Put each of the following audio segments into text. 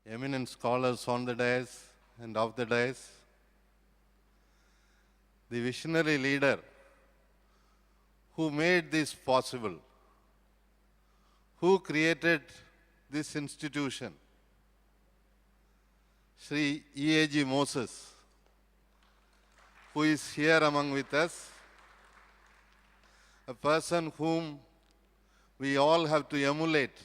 eminent scholars on the dais and off the dais, the visionary leader who made this possible, who created this institution, Sri E.A.G. Moses, who is here among with us, a person whom we all have to emulate.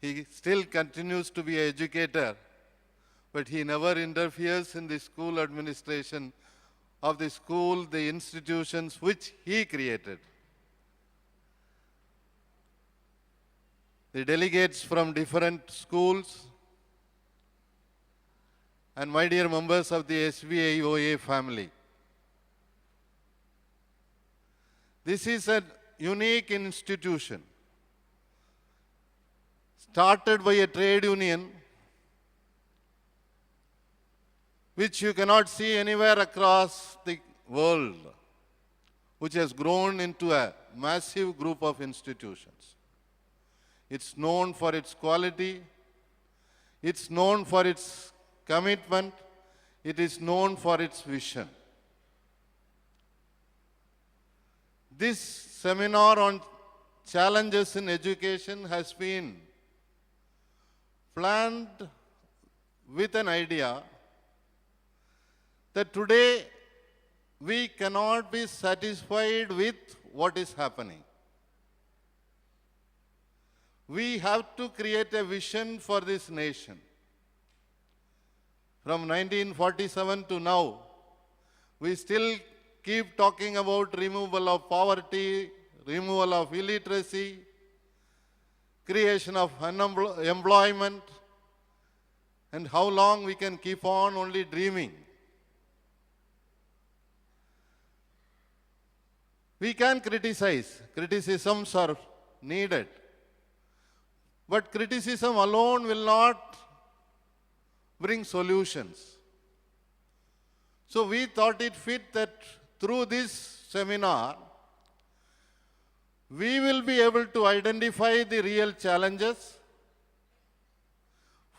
He still continues to be an educator, but he never interferes in the school administration of the school, the institutions which he created. The delegates from different schools and my dear members of the SBIOA family. This is a unique institution started by a trade union which you cannot see anywhere across the world, which has grown into a massive group of institutions. It's known for its quality, it's known for its commitment, it is known for its vision. This seminar on challenges in education has been planned with an idea that today we cannot be satisfied with what is happening. We have to create a vision for this nation. From 1947 to now, we still keep talking about removal of poverty, removal of illiteracy, creation of employment, and how long we can keep on only dreaming. We can criticize. Criticisms are needed. But criticism alone will not bring solutions. So we thought it fit that through this seminar, we will be able to identify the real challenges,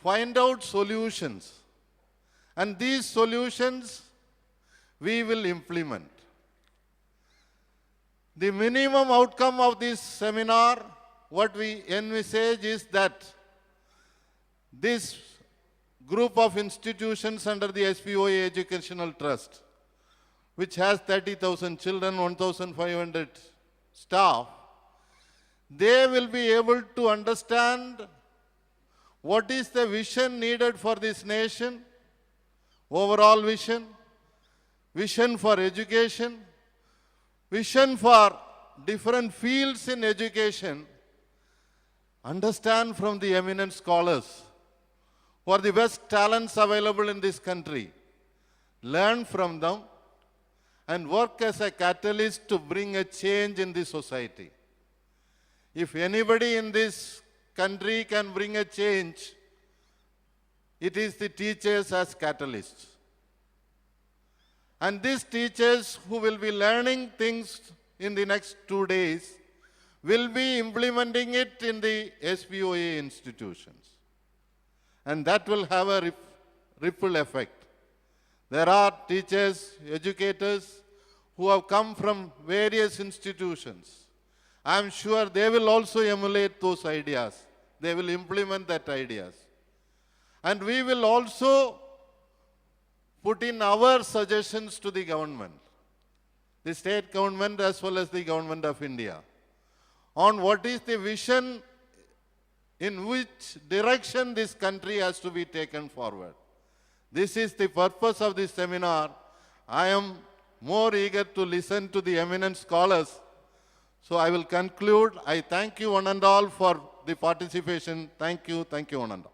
find out solutions, and these solutions we will implement. The minimum outcome of this seminar, what we envisage is that this group of institutions under the SBOA Educational Trust, which has 30,000 children, 1,500 staff, they will be able to understand what is the vision needed for this nation, overall vision, vision for education, vision for different fields in education, understand from the eminent scholars who are the best talents available in this country, learn from them, and work as a catalyst to bring a change in the society. If anybody in this country can bring a change, it is the teachers as catalysts. And these teachers who will be learning things in the next 2 days will be implementing it in the SBOA institutions. And that will have a ripple effect. There are teachers, educators who have come from various institutions. I am sure they will also emulate those ideas. They will implement that ideas. And we will also put in our suggestions to the government, the state government as well as the government of India, on what is the vision in which direction this country has to be taken forward. This is the purpose of this seminar. I am more eager to listen to the eminent scholars. So I will conclude. I thank you one and all for the participation. Thank you one and all.